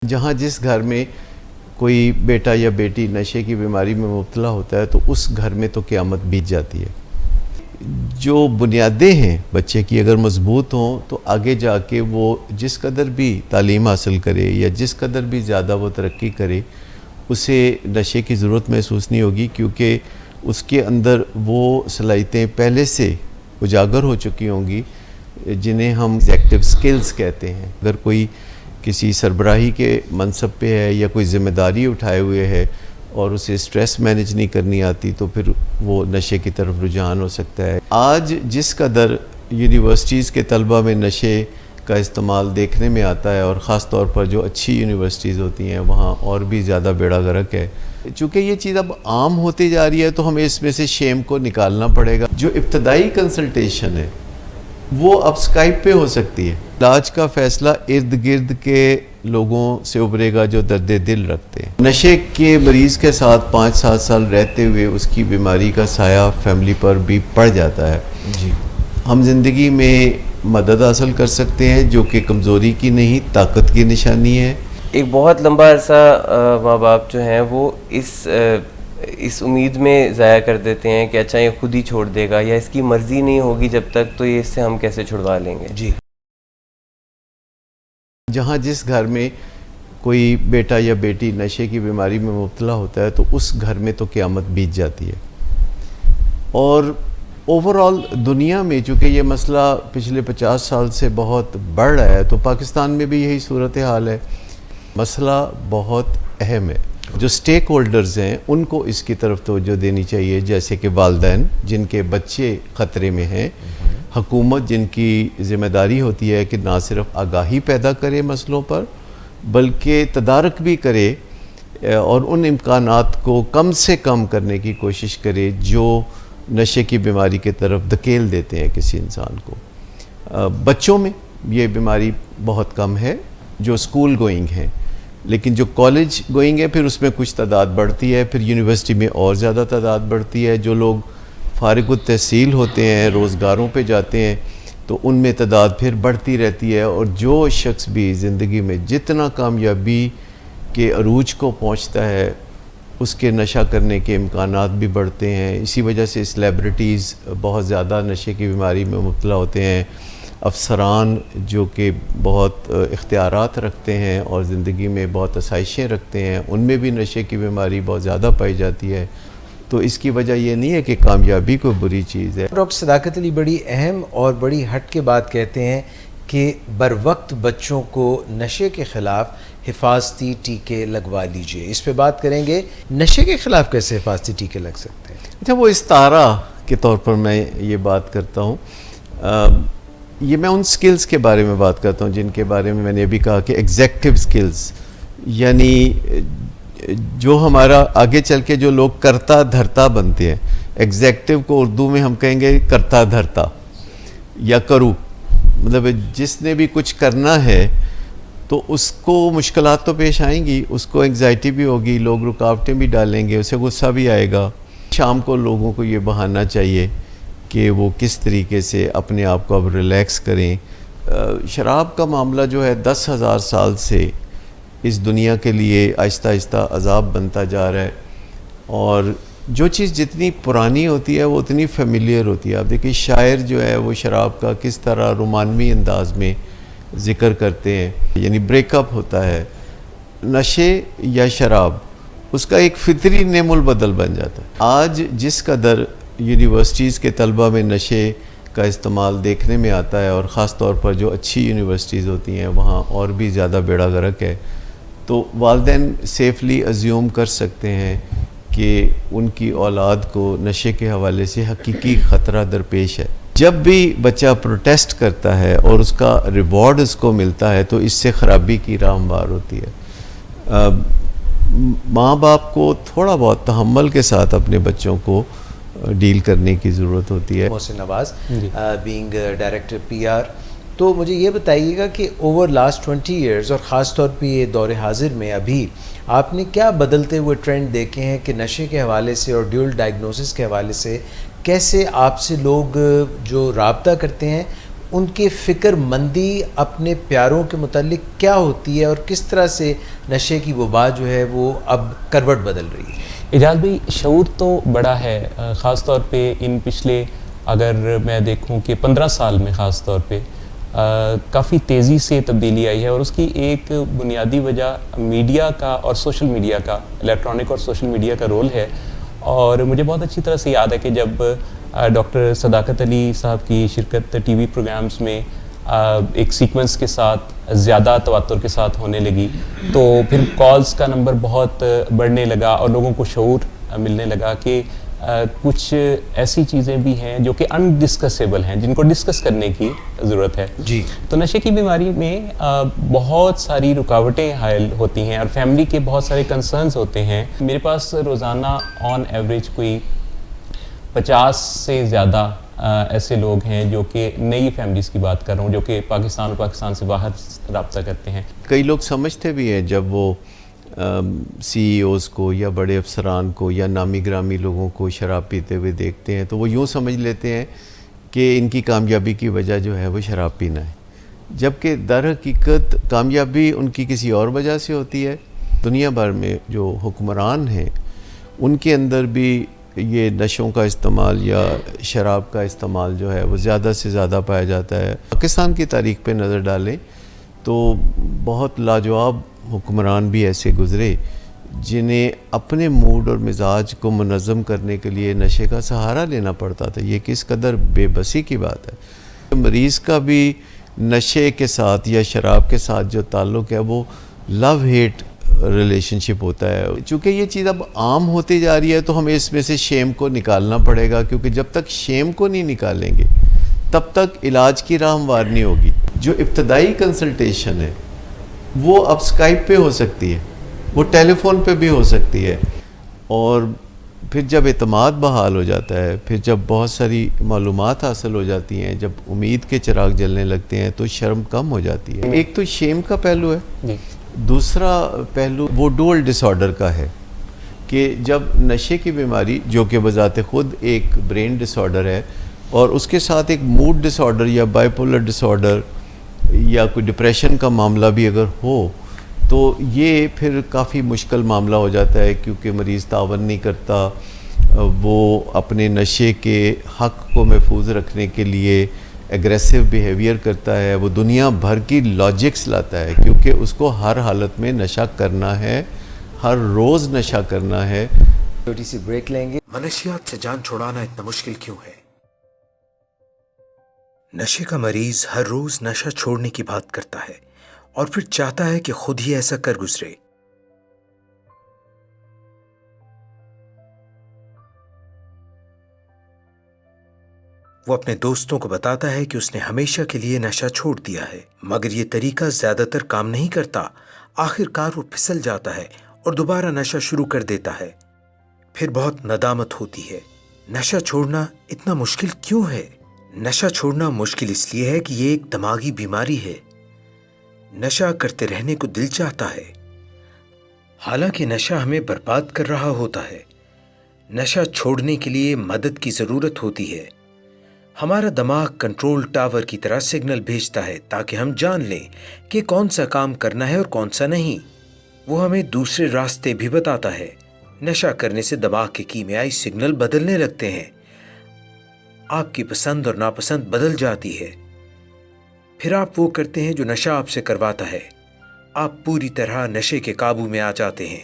جہاں جس گھر میں کوئی بیٹا یا بیٹی نشے کی بیماری میں مبتلا ہوتا ہے تو اس گھر میں تو قیامت بیت جاتی ہے۔ جو بنیادیں ہیں بچے کی اگر مضبوط ہوں تو آگے جا کے وہ جس قدر بھی تعلیم حاصل کرے یا جس قدر بھی زیادہ وہ ترقی کرے اسے نشے کی ضرورت محسوس نہیں ہوگی، کیونکہ اس کے اندر وہ صلاحیتیں پہلے سے اجاگر ہو چکی ہوں گی جنہیں ہم ایگزیکٹو سکلز کہتے ہیں۔ اگر کوئی کسی سربراہی کے منصب پہ ہے یا کوئی ذمہ داری اٹھائے ہوئے ہے اور اسے سٹریس مینج نہیں کرنی آتی تو پھر وہ نشے کی طرف رجحان ہو سکتا ہے۔ آج جس قدر یونیورسٹیز کے طلبہ میں نشے کا استعمال دیکھنے میں آتا ہے، اور خاص طور پر جو اچھی یونیورسٹیز ہوتی ہیں وہاں اور بھی زیادہ بیڑا غرق ہے۔ چونکہ یہ چیز اب عام ہوتی جا رہی ہے تو ہمیں اس میں سے شیم کو نکالنا پڑے گا۔ جو ابتدائی کنسلٹیشن ہے وہ اب اسکائپ پہ ہو سکتی ہے۔ علاج کا فیصلہ ارد گرد کے لوگوں سے ابھرے گا جو درد دل رکھتے ہیں۔ نشے کے مریض کے ساتھ 5-7 سال رہتے ہوئے اس کی بیماری کا سایہ فیملی پر بھی پڑ جاتا ہے۔ جی، ہم زندگی میں مدد حاصل کر سکتے ہیں جو کہ کمزوری کی نہیں طاقت کی نشانی ہے۔ ایک بہت لمبا عرصہ ماں باپ جو ہیں وہ اس امید میں ضائع کر دیتے ہیں کہ اچھا یہ خود ہی چھوڑ دے گا یا اس کی مرضی نہیں ہوگی جب تک تو یہ اس سے ہم کیسے چھڑوا لیں گے۔ جی، جہاں جس گھر میں کوئی بیٹا یا بیٹی نشے کی بیماری میں مبتلا ہوتا ہے تو اس گھر میں تو قیامت بیت جاتی ہے۔ اور اوورآل دنیا میں چونکہ یہ مسئلہ پچھلے 50 سال سے بہت بڑھ رہا ہے تو پاکستان میں بھی یہی صورتحال ہے۔ مسئلہ بہت اہم ہے۔ جو سٹیک ہولڈرز ہیں ان کو اس کی طرف توجہ دینی چاہیے، جیسے کہ والدین جن کے بچے خطرے میں ہیں، حکومت جن کی ذمہ داری ہوتی ہے کہ نہ صرف آگاہی پیدا کرے مسئلوں پر بلکہ تدارک بھی کرے اور ان امکانات کو کم سے کم کرنے کی کوشش کرے جو نشے کی بیماری کی طرف دھکیل دیتے ہیں کسی انسان کو۔ بچوں میں یہ بیماری بہت کم ہے جو سکول گوئنگ ہیں، لیکن جو کالج گوئنگ ہے پھر اس میں کچھ تعداد بڑھتی ہے، پھر یونیورسٹی میں اور زیادہ تعداد بڑھتی ہے۔ جو لوگ فارغ التحصیل ہوتے ہیں، روزگاروں پہ جاتے ہیں تو ان میں تعداد پھر بڑھتی رہتی ہے، اور جو شخص بھی زندگی میں جتنا کامیابی کے عروج کو پہنچتا ہے اس کے نشہ کرنے کے امکانات بھی بڑھتے ہیں۔ اسی وجہ سے سلیبریٹیز بہت زیادہ نشے کی بیماری میں مبتلا ہوتے ہیں۔ افسران جو کہ بہت اختیارات رکھتے ہیں اور زندگی میں بہت آسائشیں رکھتے ہیں ان میں بھی نشے کی بیماری بہت زیادہ پائی جاتی ہے۔ تو اس کی وجہ یہ نہیں ہے کہ کامیابی کوئی بری چیز ہے۔ ڈاکٹر صداقت علی بڑی اہم اور بڑی ہٹ کے بات کہتے ہیں کہ بر وقت بچوں کو نشے کے خلاف حفاظتی ٹیکے لگوا لیجئے۔ اس پہ بات کریں گے، نشے کے خلاف کیسے حفاظتی ٹیکے لگ سکتے ہیں؟ اچھا، وہ استعارہ کے طور پر میں یہ بات کرتا ہوں۔ یہ میں ان سکلز کے بارے میں بات کرتا ہوں جن کے بارے میں نے ابھی کہا کہ ایگزیکٹو سکلز، یعنی جو ہمارا آگے چل کے جو لوگ کرتا دھرتا بنتے ہیں۔ ایگزیکٹو کو اردو میں ہم کہیں گے کرتا دھرتا یا کرو، مطلب جس نے بھی کچھ کرنا ہے تو اس کو مشکلات تو پیش آئیں گی، اس کو انگزائٹی بھی ہوگی، لوگ رکاوٹیں بھی ڈالیں گے، اسے غصہ بھی آئے گا۔ شام کو لوگوں کو یہ بہانہ چاہیے کہ وہ کس طریقے سے اپنے آپ کو اب ریلیکس کریں۔ شراب کا معاملہ جو ہے 10,000 سال سے اس دنیا کے لیے آہستہ آہستہ عذاب بنتا جا رہا ہے، اور جو چیز جتنی پرانی ہوتی ہے وہ اتنی فیملیئر ہوتی ہے۔ آپ دیکھیں شاعر جو ہے وہ شراب کا کس طرح رومانوی انداز میں ذکر کرتے ہیں، یعنی بریک اپ ہوتا ہے، نشے یا شراب اس کا ایک فطری نعم البدل بن جاتا ہے۔ آج جس قدر یونیورسٹیز کے طلبہ میں نشے کا استعمال دیکھنے میں آتا ہے، اور خاص طور پر جو اچھی یونیورسٹیز ہوتی ہیں وہاں اور بھی زیادہ بیڑا غرق ہے، تو والدین سیفلی ازیوم کر سکتے ہیں کہ ان کی اولاد کو نشے کے حوالے سے حقیقی خطرہ درپیش ہے۔ جب بھی بچہ پروٹیسٹ کرتا ہے اور اس کا ریوارڈ اس کو ملتا ہے تو اس سے خرابی کی راہ ہموار ہوتی ہے۔ ماں باپ کو تھوڑا بہت تحمل کے ساتھ اپنے بچوں کو ڈیل کرنے کی ضرورت ہوتی ہے۔ محسن نواز بینگ ڈائریکٹر PR، تو مجھے یہ بتائیے گا کہ اوور لاسٹ 20 ایئرز اور خاص طور پہ یہ دور حاضر میں ابھی آپ نے کیا بدلتے ہوئے ٹرینڈ دیکھے ہیں کہ نشے کے حوالے سے اور ڈیول ڈائگنوسس کے حوالے سے کیسے آپ سے لوگ جو رابطہ کرتے ہیں ان کی فکر مندی اپنے پیاروں کے متعلق کیا ہوتی ہے اور کس طرح سے نشے کی وبا جو ہے وہ اب کروٹ بدل رہی ہے؟ اعجاز بھائی، شعور تو بڑا ہے، خاص طور پہ ان پچھلے اگر میں دیکھوں کہ 15 سال میں خاص طور پہ کافی تیزی سے تبدیلی آئی ہے، اور اس کی ایک بنیادی وجہ میڈیا کا اور سوشل میڈیا کا، الیکٹرانک اور سوشل میڈیا کا رول ہے۔ اور مجھے بہت اچھی طرح سے یاد ہے کہ جب ڈاکٹر صداقت علی صاحب کی شرکت ٹی وی پروگرامز میں ایک سیکوینس کے ساتھ زیادہ تواتر کے ساتھ ہونے لگی، تو پھر کالز کا نمبر بہت بڑھنے لگا اور لوگوں کو شعور ملنے لگا کہ کچھ ایسی چیزیں بھی ہیں جو کہ انڈسکسیبل ہیں، جن کو ڈسکس کرنے کی ضرورت ہے۔ جی، تو نشے کی بیماری میں بہت ساری رکاوٹیں حائل ہوتی ہیں اور فیملی کے بہت سارے کنسرنز ہوتے ہیں۔ میرے پاس روزانہ آن ایوریج کوئی 50 سے زیادہ ایسے لوگ ہیں جو کہ نئی فیملیز کی بات کر رہا ہوں، جو کہ پاکستان اور پاکستان سے باہر رابطہ کرتے ہیں۔ کئی لوگ سمجھتے بھی ہیں جب وہ سی ای اوز کو یا بڑے افسران کو یا نامی گرامی لوگوں کو شراب پیتے ہوئے دیکھتے ہیں تو وہ یوں سمجھ لیتے ہیں کہ ان کی کامیابی کی وجہ جو ہے وہ شراب پینا ہے، جبکہ در حقیقت کامیابی ان کی کسی اور وجہ سے ہوتی ہے۔ دنیا بھر میں جو حکمران ہیں ان کے اندر بھی یہ نشوں کا استعمال یا شراب کا استعمال جو ہے وہ زیادہ سے زیادہ پایا جاتا ہے۔ پاکستان کی تاریخ پہ نظر ڈالیں تو بہت لاجواب حکمران بھی ایسے گزرے جنہیں اپنے موڈ اور مزاج کو منظم کرنے کے لیے نشے کا سہارا لینا پڑتا تھا۔ یہ کس قدر بے بسی کی بات ہے۔ مریض کا بھی نشے کے ساتھ یا شراب کے ساتھ جو تعلق ہے وہ لو ہیٹ ریلیشن شپ ہوتا ہے۔ چونکہ یہ چیز اب عام ہوتی جا رہی ہے تو ہمیں اس میں سے شیم کو نکالنا پڑے گا، کیونکہ جب تک شیم کو نہیں نکالیں گے تب تک علاج کی راہ ہموار نہیں ہوگی۔ جو ابتدائی کنسلٹیشن ہے وہ اب اسکائپ پہ ہو سکتی ہے، وہ ٹیلی فون پہ بھی ہو سکتی ہے، اور پھر جب اعتماد بحال ہو جاتا ہے، پھر جب بہت ساری معلومات حاصل ہو جاتی ہیں، جب امید کے چراغ جلنے لگتے ہیں تو شرم کم ہو جاتی ہے۔ ایک تو شیم کا پہلو ہے، جی، دوسرا پہلو وہ ڈوئل ڈس آرڈر کا ہے کہ جب نشے کی بیماری جو کہ بذات خود ایک برین ڈس آرڈر ہے اور اس کے ساتھ ایک موڈ ڈس آرڈر یا بائی پولر ڈس آرڈر یا کوئی ڈپریشن کا معاملہ بھی اگر ہو تو یہ پھر کافی مشکل معاملہ ہو جاتا ہے، کیونکہ مریض تعاون نہیں کرتا، وہ اپنے نشے کے حق کو محفوظ رکھنے کے لیے ایگریسو بیہیویئر کرتا ہے، وہ دنیا بھر کی لاجکس لاتا ہے، کیونکہ اس کو ہر حالت میں نشہ کرنا ہے، ہر روز نشہ کرنا ہے۔ چھوٹی سی بریک لیں گے۔ منشیات سے جان چھڑانا اتنا مشکل کیوں ہے؟ نشے کا مریض ہر روز نشہ چھوڑنے کی بات کرتا ہے اور پھر چاہتا ہے کہ خود ہی ایسا کر گزرے۔ وہ اپنے دوستوں کو بتاتا ہے کہ اس نے ہمیشہ کے لیے نشہ چھوڑ دیا ہے، مگر یہ طریقہ زیادہ تر کام نہیں کرتا۔ آخر کار وہ پھسل جاتا ہے اور دوبارہ نشہ شروع کر دیتا ہے۔ پھر بہت ندامت ہوتی ہے۔ نشہ چھوڑنا اتنا مشکل کیوں ہے؟ نشہ چھوڑنا مشکل اس لیے ہے کہ یہ ایک دماغی بیماری ہے۔ نشہ کرتے رہنے کو دل چاہتا ہے، حالانکہ نشہ ہمیں برباد کر رہا ہوتا ہے۔ نشہ چھوڑنے کے لیے مدد کی ضرورت ہوتی ہے۔ ہمارا دماغ کنٹرول ٹاور کی طرح سگنل بھیجتا ہے تاکہ ہم جان لیں کہ کون سا کام کرنا ہے اور کون سا نہیں۔ وہ ہمیں دوسرے راستے بھی بتاتا ہے۔ نشہ کرنے سے دماغ کے کیمیائی سگنل بدلنے لگتے ہیں، آپ کی پسند اور ناپسند بدل جاتی ہے۔ پھر آپ وہ کرتے ہیں جو نشہ آپ سے کرواتا ہے۔ آپ پوری طرح نشے کے قابو میں آ جاتے ہیں۔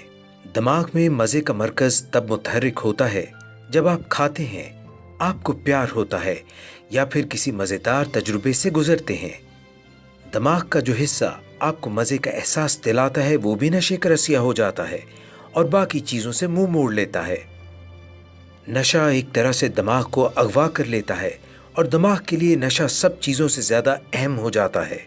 دماغ میں مزے کا مرکز تب متحرک ہوتا ہے جب آپ کھاتے ہیں، آپ کو پیار ہوتا ہے یا پھر کسی مزیدار تجربے سے گزرتے ہیں۔ دماغ کا جو حصہ آپ کو مزے کا احساس دلاتا ہے وہ بھی نشے کا رسیا ہو جاتا ہے اور باقی چیزوں سے منہ موڑ لیتا ہے۔ نشہ ایک طرح سے دماغ کو اغوا کر لیتا ہے اور دماغ کے لیے نشہ سب چیزوں سے زیادہ اہم ہو جاتا ہے۔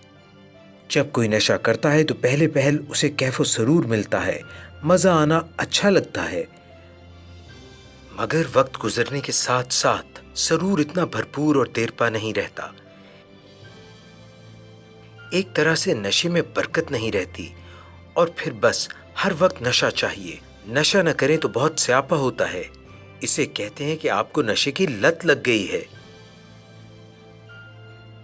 جب کوئی نشہ کرتا ہے تو پہلے پہل اسے کیف و سرور ملتا ہے، مزہ آنا اچھا لگتا ہے، مگر وقت گزرنے کے ساتھ ساتھ سرور اتنا بھرپور اور دیر پا نہیں رہتا۔ ایک طرح سے نشے میں برکت نہیں رہتی اور پھر بس ہر وقت نشہ چاہیے۔ نشہ نہ کریں تو بہت سیاپا ہوتا ہے۔ اسے کہتے ہیں کہ آپ کو نشے کی لت لگ گئی ہے۔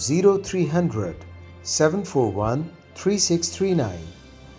0300 741 3639,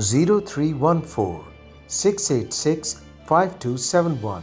0314 686 5271।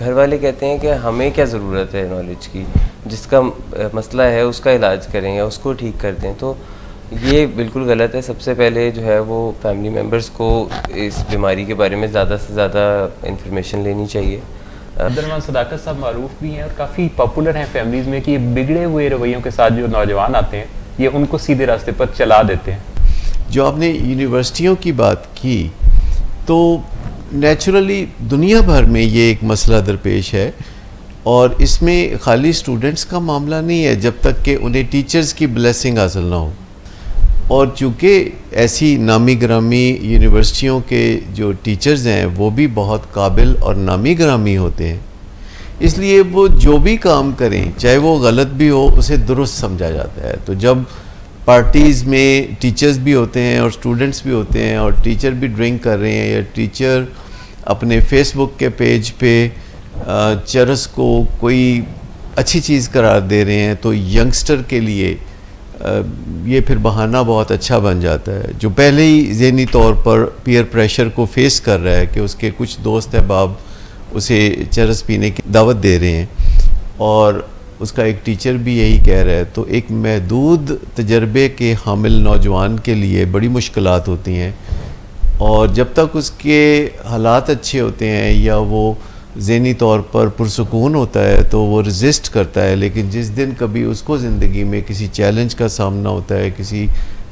گھر والے کہتے ہیں کہ ہمیں کیا ضرورت ہے نالج کی, جس کا مسئلہ ہے اس کا علاج کریں یا اس کو ٹھیک کر دیں. تو یہ بالکل غلط ہے. سب سے پہلے جو ہے وہ فیملی ممبرس کو اس بیماری کے بارے میں زیادہ سے زیادہ انفارمیشن لینی چاہیے. عبدالرحمٰن صداقت صاحب معروف بھی ہیں اور کافی پاپولر ہیں فیملیز میں کہ یہ بگڑے ہوئے رویوں کے ساتھ جو نوجوان آتے ہیں یہ ان کو سیدھے راستے پر چلا دیتے ہیں. جو آپ نے یونیورسٹیوں کی بات کی تو نیچرلی دنیا بھر میں یہ ایک مسئلہ درپیش ہے, اور اس میں خالی اسٹوڈنٹس کا معاملہ نہیں ہے جب تک کہ انہیں ٹیچرز کی بلیسنگ حاصل نہ ہو. اور چونکہ ایسی نامی گرامی یونیورسٹیوں کے جو ٹیچرز ہیں وہ بھی بہت قابل اور نامی گرامی ہوتے ہیں, اس لیے وہ جو بھی کام کریں چاہے وہ غلط بھی ہو اسے درست سمجھا جاتا ہے. تو جب پارٹیز میں ٹیچرز بھی ہوتے ہیں اور اسٹوڈنٹس بھی ہوتے ہیں اور ٹیچر بھی ڈرنک کر رہے ہیں یا ٹیچر اپنے فیس بک کے پیج پہ چرس کو کوئی اچھی چیز قرار دے رہے ہیں تو ینگسٹر کے لیے یہ پھر بہانہ بہت اچھا بن جاتا ہے, جو پہلے ہی ذہنی طور پر پیئر پریشر کو فیس کر رہا ہے کہ اس کے کچھ دوست احباب اسے چرس پینے کی دعوت دے رہے ہیں اور اس کا ایک ٹیچر بھی یہی کہہ رہا ہے. تو ایک محدود تجربے کے حامل نوجوان کے لیے بڑی مشکلات ہوتی ہیں, اور جب تک اس کے حالات اچھے ہوتے ہیں یا وہ ذہنی طور پر پرسکون ہوتا ہے تو وہ ریزسٹ کرتا ہے, لیکن جس دن کبھی اس کو زندگی میں کسی چیلنج کا سامنا ہوتا ہے, کسی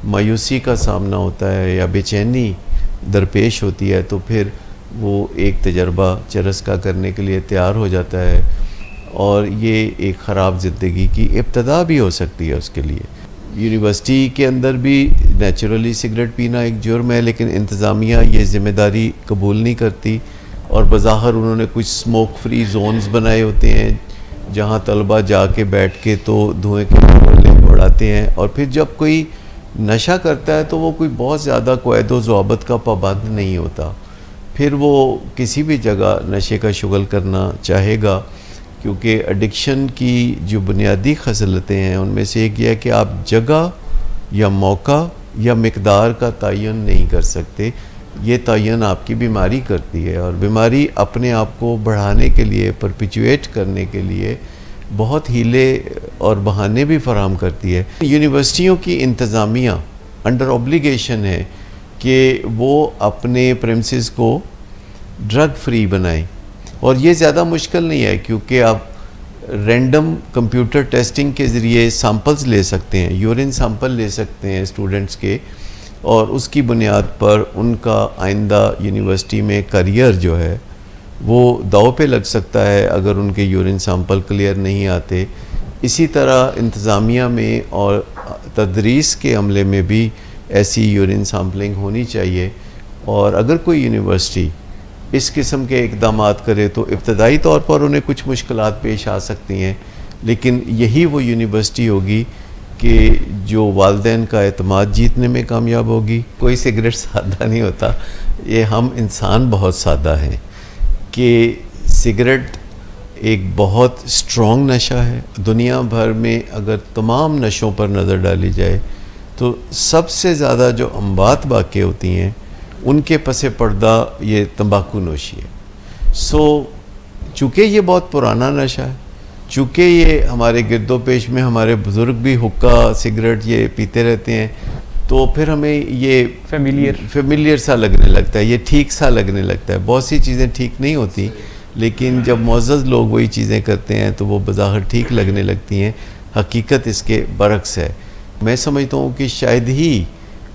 مایوسی کا سامنا ہوتا ہے یا بے چینی درپیش ہوتی ہے تو پھر وہ ایک تجربہ چرس کا کرنے کے لیے تیار ہو جاتا ہے, اور یہ ایک خراب زندگی کی ابتدا بھی ہو سکتی ہے اس کے لیے. یونیورسٹی کے اندر بھی نیچرلی سگریٹ پینا ایک جرم ہے, لیکن انتظامیہ یہ ذمہ داری قبول نہیں کرتی, اور بظاہر انہوں نے کچھ اسموک فری زونز بنائے ہوتے ہیں جہاں طلبہ جا کے بیٹھ کے تو دھوئیں کے گولے اڑاتے ہیں, اور پھر جب کوئی نشہ کرتا ہے تو وہ کوئی بہت زیادہ قواعد و ضوابط کا پابند نہیں ہوتا, پھر وہ کسی بھی جگہ نشے کا شغل کرنا چاہے گا, کیونکہ ایڈکشن کی جو بنیادی خصلتیں ہیں ان میں سے ایک یہ ہے کہ آپ جگہ یا موقع یا مقدار کا تعین نہیں کر سکتے, یہ تعین آپ کی بیماری کرتی ہے, اور بیماری اپنے آپ کو بڑھانے کے لیے پرپیچویٹ کرنے کے لیے بہت ہیلے اور بہانے بھی فراہم کرتی ہے. یونیورسٹیوں کی انتظامیہ انڈر اوبلیگیشن ہے کہ وہ اپنے پریمسز کو ڈرگ فری بنائیں, اور یہ زیادہ مشکل نہیں ہے کیونکہ آپ رینڈم کمپیوٹر ٹیسٹنگ کے ذریعے سیمپلز لے سکتے ہیں, یورین سیمپل لے سکتے ہیں اسٹوڈنٹس کے, اور اس کی بنیاد پر ان کا آئندہ یونیورسٹی میں کریئر جو ہے وہ داؤ پہ لگ سکتا ہے اگر ان کے یورین سیمپل کلیئر نہیں آتے. اسی طرح انتظامیہ میں اور تدریس کے عملے میں بھی ایسی یورین سیمپلنگ ہونی چاہیے, اور اگر کوئی یونیورسٹی اس قسم کے اقدامات کرے تو ابتدائی طور پر انہیں کچھ مشکلات پیش آ سکتی ہیں, لیکن یہی وہ یونیورسٹی ہوگی کہ جو والدین کا اعتماد جیتنے میں کامیاب ہوگی. کوئی سگریٹ سادہ نہیں ہوتا, یہ ہم انسان بہت سادہ ہیں کہ سگریٹ ایک بہت اسٹرانگ نشہ ہے. دنیا بھر میں اگر تمام نشوں پر نظر ڈالی جائے تو سب سے زیادہ جو اموات واقع ہوتی ہیں ان کے پس پردہ یہ تمباکو نوشی ہے. چونکہ یہ بہت پرانا نشہ ہے, چونکہ یہ ہمارے گرد و پیش میں ہمارے بزرگ بھی حقہ سگریٹ یہ پیتے رہتے ہیں, تو پھر ہمیں یہ فیملیئر سا لگنے لگتا ہے, یہ ٹھیک سا لگنے لگتا ہے. بہت سی چیزیں ٹھیک نہیں ہوتی, لیکن جب معزز لوگ وہی چیزیں کرتے ہیں تو وہ بظاہر ٹھیک لگنے لگتی ہیں. حقیقت اس کے برعکس ہے. میں سمجھتا ہوں کہ شاید ہی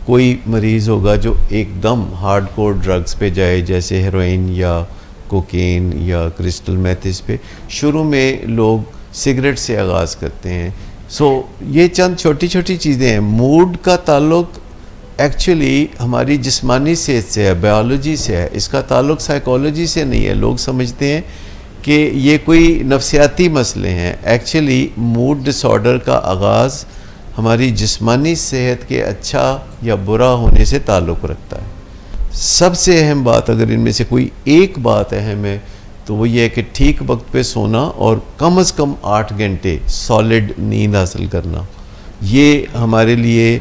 کوئی مریض ہوگا جو ایک دم ہارڈ کور ڈرگز پہ جائے, جیسے ہیروئن یا کوکین یا کرسٹل میتھس پہ. شروع میں لوگ سگریٹ سے آغاز کرتے ہیں. یہ چند چھوٹی چھوٹی چیزیں ہیں. موڈ کا تعلق ایکچولی ہماری جسمانی صحت سے ہے, بیالوجی سے ہے, اس کا تعلق سائیکالوجی سے نہیں ہے. لوگ سمجھتے ہیں کہ یہ کوئی نفسیاتی مسئلے ہیں. ایکچولی موڈ ڈس آرڈر کا آغاز ہماری جسمانی صحت کے اچھا یا برا ہونے سے تعلق رکھتا ہے. سب سے اہم بات اگر ان میں سے کوئی ایک بات اہم ہے تو وہ یہ ہے کہ ٹھیک وقت پہ سونا اور کم از کم 8 گھنٹے سالڈ نیند حاصل کرنا. یہ ہمارے لیے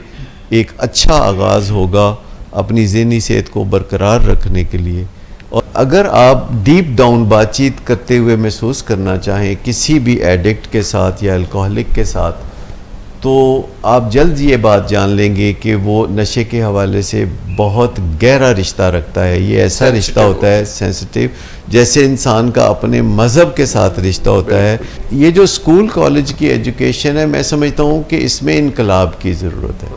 ایک اچھا آغاز ہوگا اپنی ذہنی صحت کو برقرار رکھنے کے لیے. اور اگر آپ ڈیپ ڈاؤن بات چیت کرتے ہوئے محسوس کرنا چاہیں کسی بھی ایڈکٹ کے ساتھ یا الکوہلک کے ساتھ، تو آپ جلد یہ بات جان لیں گے کہ وہ نشے کے حوالے سے بہت گہرا رشتہ رکھتا ہے. یہ ایسا رشتہ ہوتا ہے سینسٹیو، جیسے انسان کا اپنے مذہب کے ساتھ رشتہ ہوتا ہے. یہ جو اسکول کالج کی ایجوکیشن ہے، میں سمجھتا ہوں کہ اس میں انقلاب کی ضرورت ہے.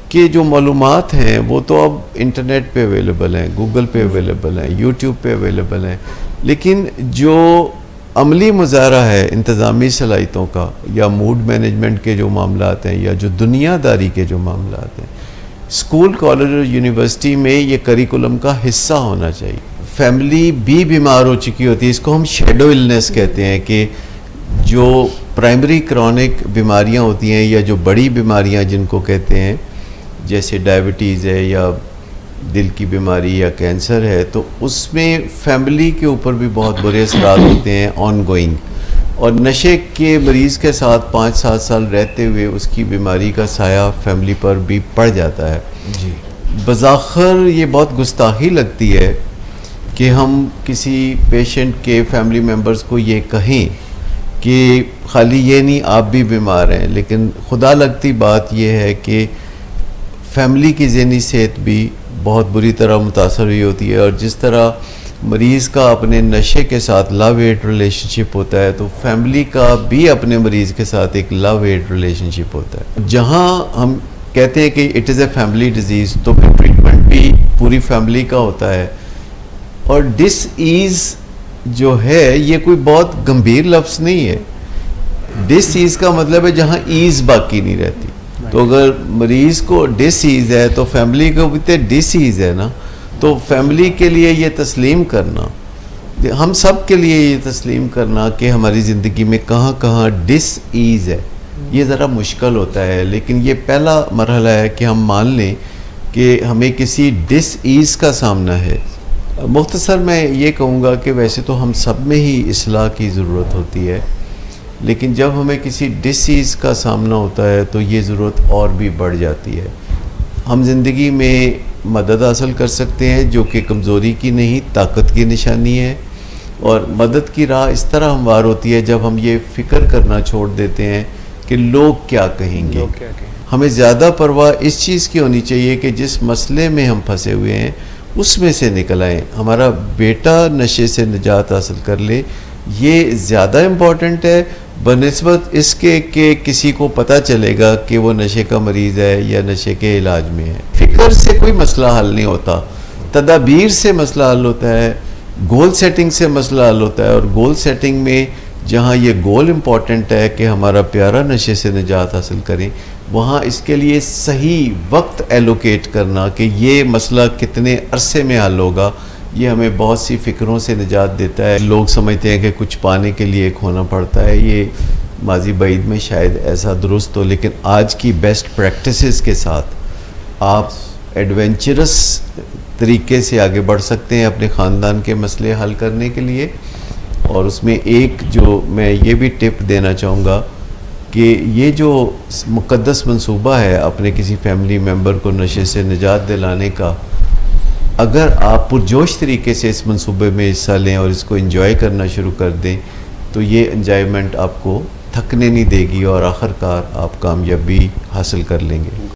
کہ جو معلومات ہیں وہ تو اب انٹرنیٹ پہ اویلیبل ہیں، گوگل پہ اویلیبل ہیں، یوٹیوب پہ اویلیبل ہیں، لیکن جو عملی مظاہرہ ہے انتظامی صلاحیتوں کا یا موڈ مینجمنٹ کے جو معاملات ہیں یا جو دنیا داری کے جو معاملات ہیں، اسکول کالج اور یونیورسٹی میں یہ کریکولم کا حصہ ہونا چاہیے. فیملی بھی بیمار ہو چکی ہوتی ہے، اس کو ہم شیڈو النس کہتے ہیں، کہ جو پرائمری کرونک بیماریاں ہوتی ہیں یا جو بڑی بیماریاں جن کو کہتے ہیں، جیسے ڈائبٹیز ہے یا دل کی بیماری یا کینسر ہے، تو اس میں فیملی کے اوپر بھی بہت برے اثرات ہوتے ہیں آن گوئنگ. اور نشے کے مریض کے ساتھ 5-7 سال رہتے ہوئے اس کی بیماری کا سایہ فیملی پر بھی پڑ جاتا ہے. جی بظاہر یہ بہت گستاخی لگتی ہے کہ ہم کسی پیشنٹ کے فیملی ممبرز کو یہ کہیں کہ خالی یہ نہیں آپ بھی بیمار ہیں، لیکن خدا لگتی بات یہ ہے کہ فیملی کی ذہنی صحت بھی بہت بری طرح متاثر ہوئی ہوتی ہے. اور جس طرح مریض کا اپنے نشے کے ساتھ لو ہیٹ ریلیشن شپ ہوتا ہے، تو فیملی کا بھی اپنے مریض کے ساتھ ایک لو ہیٹ ریلیشن شپ ہوتا ہے. جہاں ہم کہتے ہیں کہ it is a family disease, تو پھر ٹریٹمنٹ بھی پوری فیملی کا ہوتا ہے. اور ڈس ایز جو ہے یہ کوئی بہت گمبھیر لفظ نہیں ہے. ڈس ایز کا مطلب ہے جہاں ایز باقی نہیں رہتی. تو اگر مریض کو ڈس ایز ہے تو فیملی کو بھی تو ڈس ایز ہے نا. تو فیملی کے لیے یہ تسلیم کرنا، ہم سب کے لیے یہ تسلیم کرنا کہ ہماری زندگی میں کہاں کہاں ڈس ایز ہے، یہ ذرا مشکل ہوتا ہے. لیکن یہ پہلا مرحلہ ہے کہ ہم مان لیں کہ ہمیں کسی ڈس ایز کا سامنا ہے. مختصر میں یہ کہوں گا کہ ویسے تو ہم سب میں ہی اصلاح کی ضرورت ہوتی ہے، لیکن جب ہمیں کسی ڈسیز کا سامنا ہوتا ہے تو یہ ضرورت اور بھی بڑھ جاتی ہے. ہم زندگی میں مدد حاصل کر سکتے ہیں جو کہ کمزوری کی نہیں، طاقت کی نشانی ہے. اور مدد کی راہ اس طرح ہموار ہوتی ہے جب ہم یہ فکر کرنا چھوڑ دیتے ہیں کہ لوگ کیا کہیں گے. ہمیں زیادہ پرواہ اس چیز کی ہونی چاہیے کہ جس مسئلے میں ہم پھنسے ہوئے ہیں اس میں سے نکل آئیں. ہمارا بیٹا نشے سے نجات حاصل کر لے، یہ زیادہ امپورٹنٹ ہے بنسبت اس کے کہ کسی کو پتہ چلے گا کہ وہ نشے کا مریض ہے یا نشے کے علاج میں ہے. فکر سے کوئی مسئلہ حل نہیں ہوتا، تدابیر سے مسئلہ حل ہوتا ہے، گول سیٹنگ سے مسئلہ حل ہوتا ہے. اور گول سیٹنگ میں جہاں یہ گول امپورٹنٹ ہے کہ ہمارا پیارا نشے سے نجات حاصل کریں، وہاں اس کے لیے صحیح وقت ایلوکیٹ کرنا کہ یہ مسئلہ کتنے عرصے میں حل ہوگا، یہ ہمیں بہت سی فکروں سے نجات دیتا ہے. لوگ سمجھتے ہیں کہ کچھ پانے کے لیے کھونا پڑتا ہے، یہ ماضی بعید میں شاید ایسا درست ہو، لیکن آج کی بیسٹ پریکٹسز کے ساتھ آپ ایڈونچرس طریقے سے آگے بڑھ سکتے ہیں اپنے خاندان کے مسئلے حل کرنے کے لیے. اور اس میں ایک جو میں یہ بھی ٹپ دینا چاہوں گا کہ یہ جو مقدس منصوبہ ہے اپنے کسی فیملی ممبر کو نشے سے نجات دلانے کا، اگر آپ پرجوش طریقے سے اس منصوبے میں حصہ لیں اور اس کو انجوائے کرنا شروع کر دیں تو یہ انجوائمنٹ آپ کو تھکنے نہیں دے گی اور آخر کار آپ کامیابی حاصل کر لیں گے.